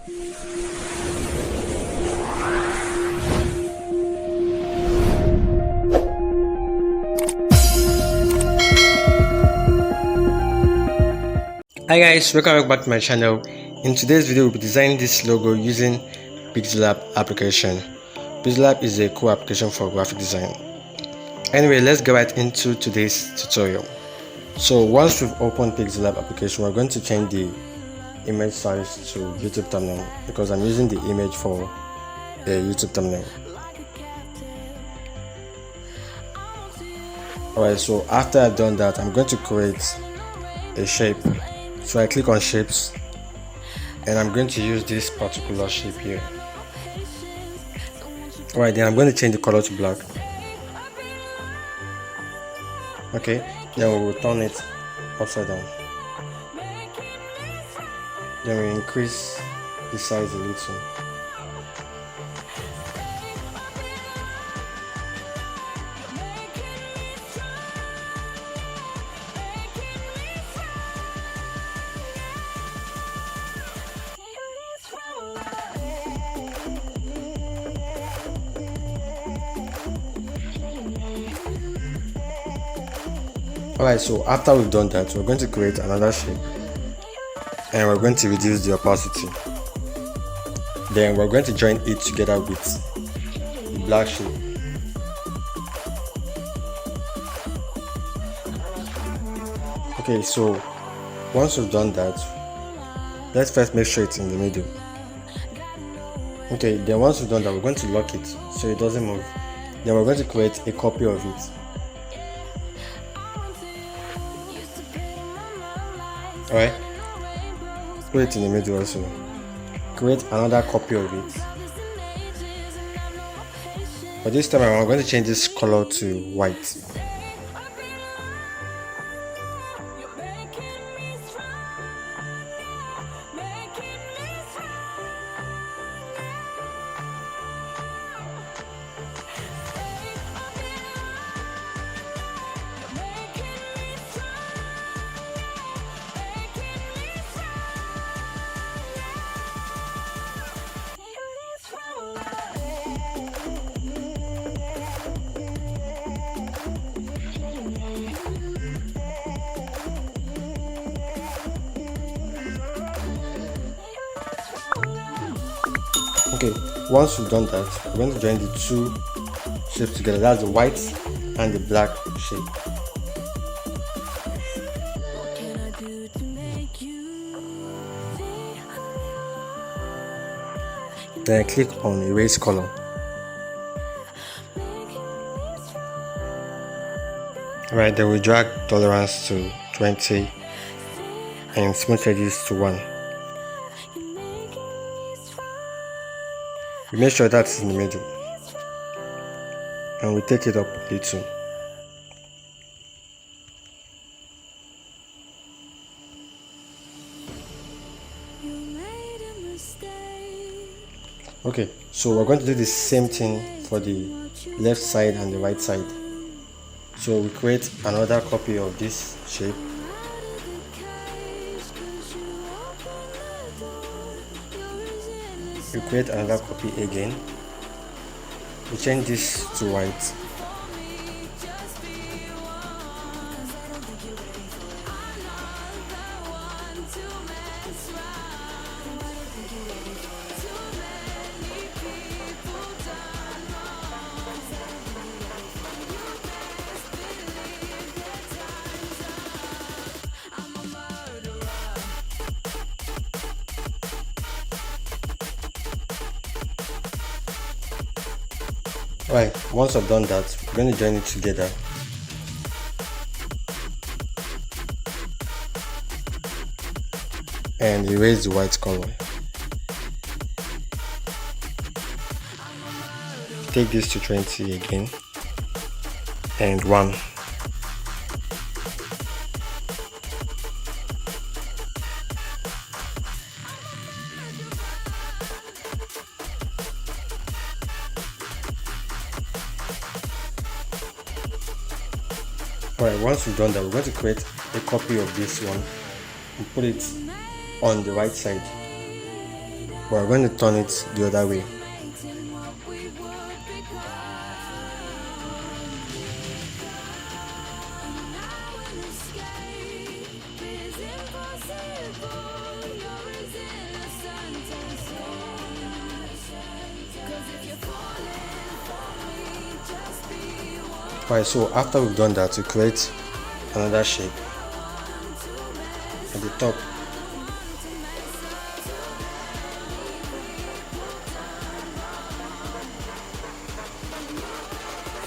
Hi guys, welcome back to my channel. In today's video, we'll be designing this logo using Pixellab application. Pixellab is a cool application for graphic design. Anyway, let's get right into today's tutorial. So once we've opened Pixellab application, we're going to change the image size to YouTube thumbnail because I'm using the image for a YouTube thumbnail. Alright, so after I've done that, I'm going to create a shape. So I click on shapes and I'm going to use this particular shape here. Alright, then I'm going to change the color to black. Okay, then we will turn it upside down. Then we increase the size a little. Alright, so after we've done that, we're going to create another shape and we're going to reduce the opacity. Then we're going to join it together with the black shape. Okay, so once we've done that, let's first make sure it's in the middle. Okay, then once we've done that, we're going to lock it so it doesn't move. Then we're going to create a copy of it. Alright, put it in the middle also. Create another copy of it. But this time I'm going to change this color to white. Okay, once we've done that, we're going to join the two shapes together. That's the white and the black shape. Then I click on erase color. Right, then we drag tolerance to 20 and smooth edges to 1. We make sure that's in the middle and we take it up a little. Okay, so we're going to do the same thing for the left side and the right side. So we create another copy of this shape. We create another copy again. We change this to white. Right, once I've done that, we're going to join it together. And erase the white color. Take this to 20 again. And 1. Alright, once we've done that, we're going to create a copy of this one and put it on the right side. but we're going to turn it the other way. Alright, so after we've done that, we create another shape at the top.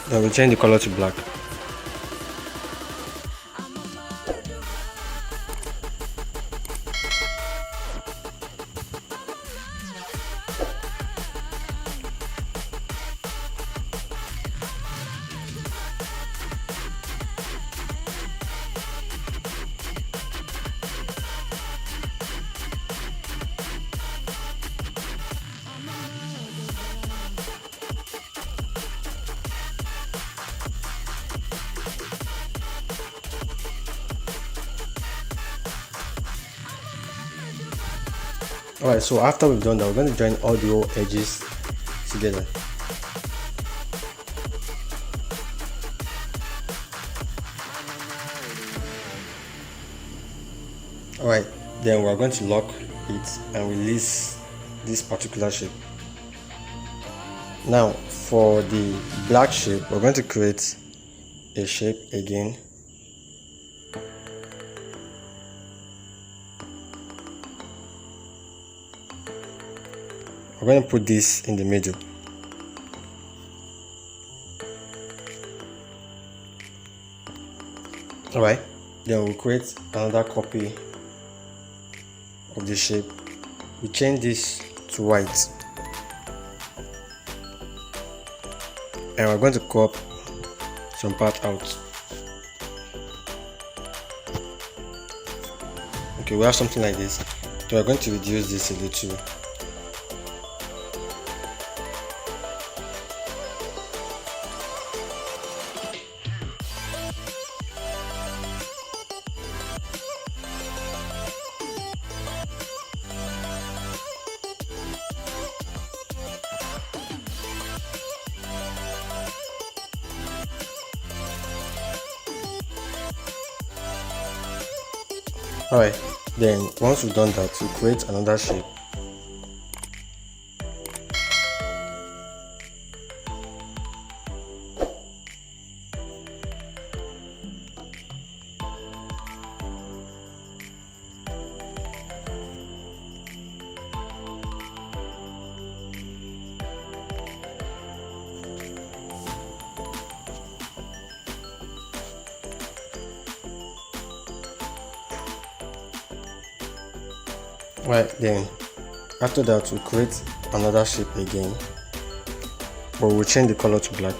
Then we change the color to black. Alright, so after we've done that, we're going to join all the old edges together. Alright, then we're going to lock it and release this particular shape. Now for the black shape, we're going to create a shape again. We're going to put this in the middle. Alright, then we'll create another copy of the shape. We change this to white and we're going to crop some part out. Okay, we have something like this. So we're going to reduce this a little. Alright, then once we've done that, we create another shape. Right, then after that we create another shape again, but we'll change the color to black.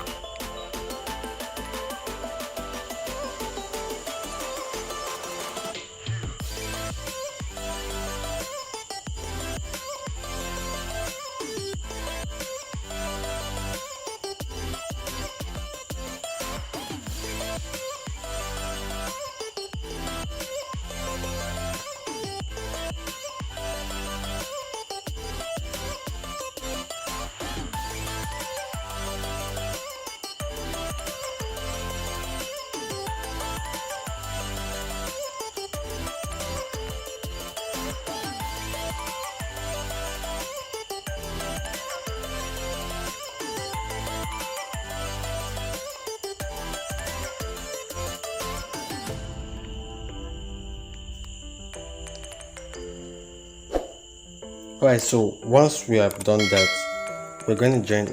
Alright, so once we have done that, we're going to join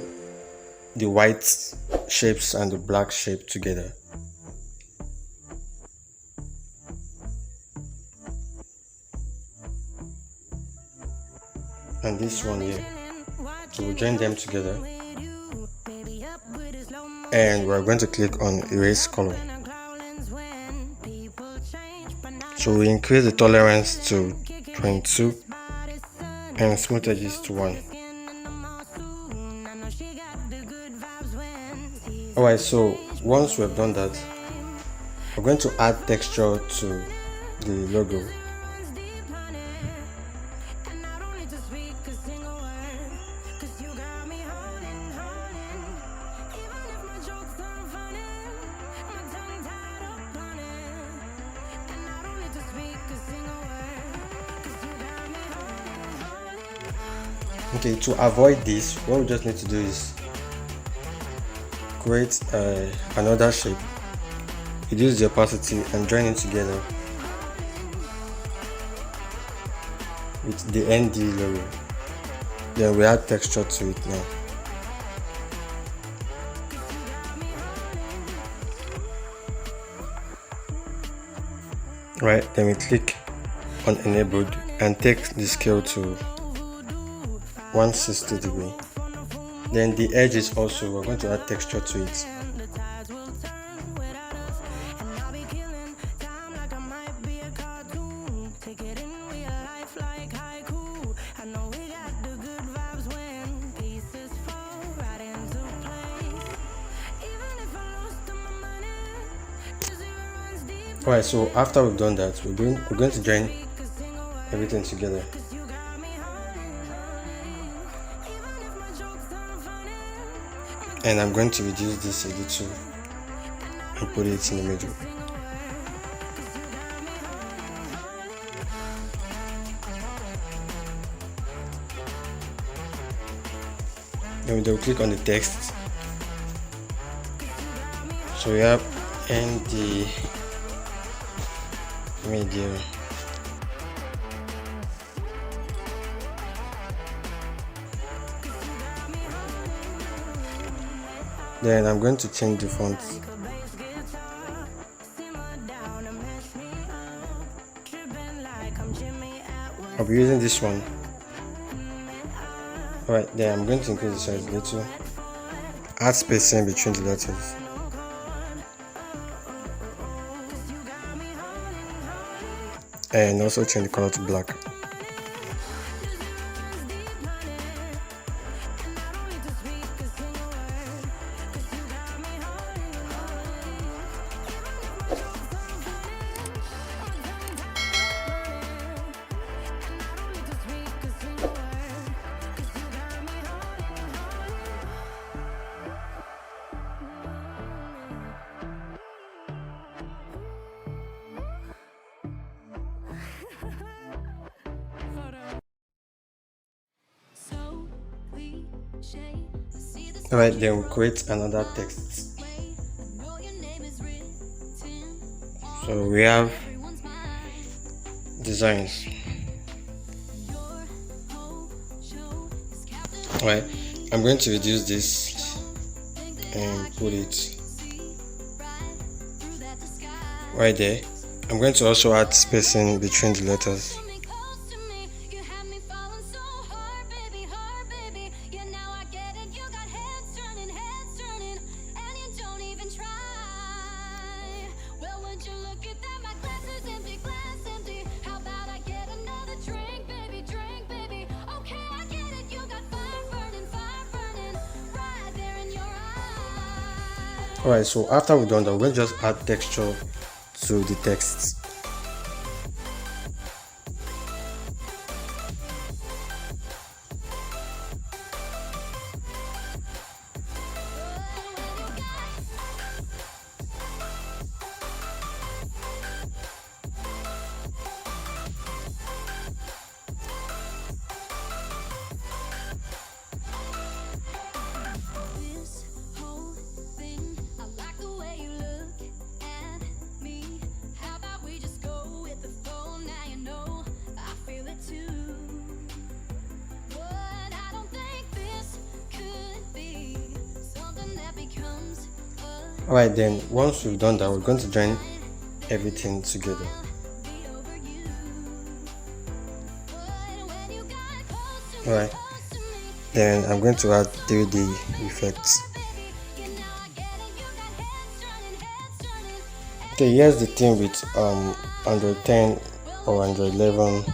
the white shapes and the black shape together. And this one here, so we'll join them together and we're going to click on erase color. So we increase the tolerance to 22 and smooth edges to 1. Alright, so once we have done that, we're going to add texture to the logo. Okay, to avoid this, what we just need to do is create another shape, reduce the opacity and join it together with the ND logo. Then we add texture to it now. Right, then we click on enabled and take the scale to 160 degree. Then the edges also, we're going to add texture to it. Alright, so after we've done that, we're going to join everything together. And I'm going to reduce this a little and put it in the middle. Then we double click on the text. So we have ND media. Then I'm going to change the font. I'll be using this one. Alright, then I'm going to increase the size a little. Add spacing between the letters. And also change the color to black. Alright, then we create another text. So we have designs. Alright, I'm going to reduce this and put it right there. I'm going to also add spacing between the letters. Alright, so after we've done that, we're going to just add texture to the text. Alright, then once we've done that, we're going to join everything together. Alright, then I'm going to add 3D effects. Okay, here's the thing with Android 10 or Android 11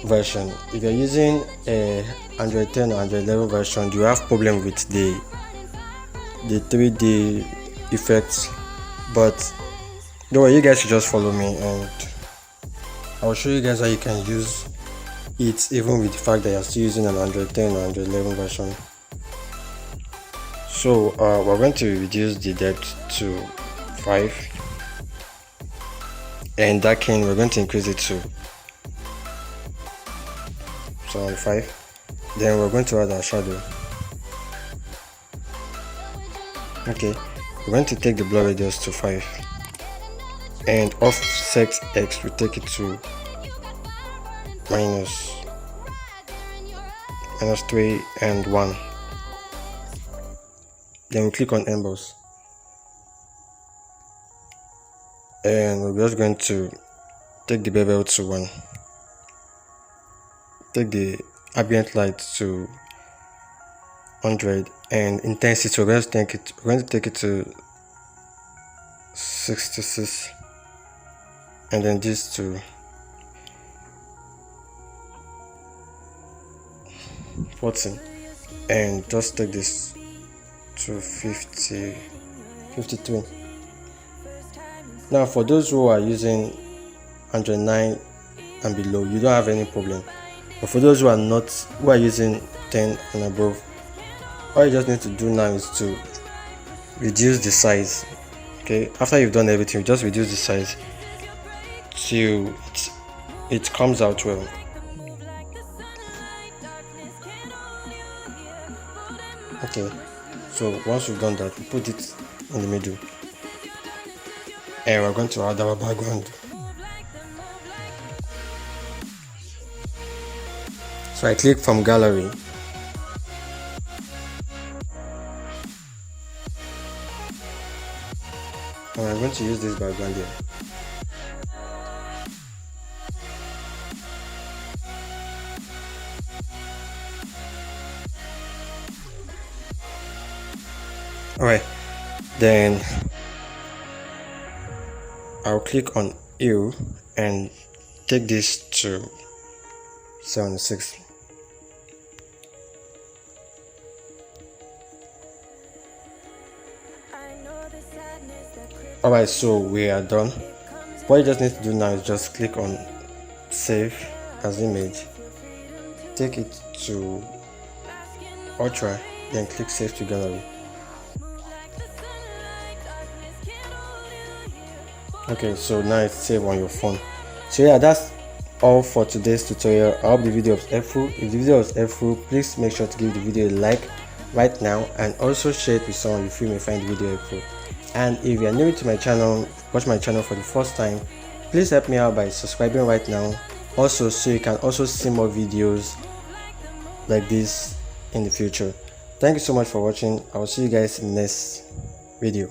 version. If you're using a Android 10 or Android 11 version, you have problem with the 3D effects, but don't worry, you guys should just follow me and I'll show you guys how you can use it even with the fact that you're still using an Android 10 or Android 11 version. So we're going to reduce the depth to 5 and darken we're going to increase it to to around 5. Then we're going to add our shadow. Okay, we're going to take the blur radius to 5, and offset X we take it to minus 3 and 1. Then we click on emboss, and we're just going to take the bevel to 1, take the ambient light to 100, and intensity we're going to take it to 66, and then this to 14, and just take this to 53. Now for those who are using 109 and below, you don't have any problem, but for those who are using 10 and above, all you just need to do now is to reduce the size. Okay, after you've done everything, you just reduce the size till it comes out well. Okay, so once you've done that, we put it in the middle, and we're going to add our background. So I click from gallery, and I'm going to use this background here. Alright, then I'll click on hue and take this to 76. Alright, so we are done. What you just need to do now is just click on save as image, take it to ultra, then click save to gallery. Okay, so now it's saved on your phone. So yeah, that's all for today's tutorial. I hope the video was helpful. If the video was helpful, please make sure to give the video a like right now, and also share it with someone you feel may find the video helpful. And if you are new to my channel, watch my channel for the first time, please help me out by subscribing right now, also so you can also see more videos like this in the future. Thank you so much for watching. I will see you guys in the next video.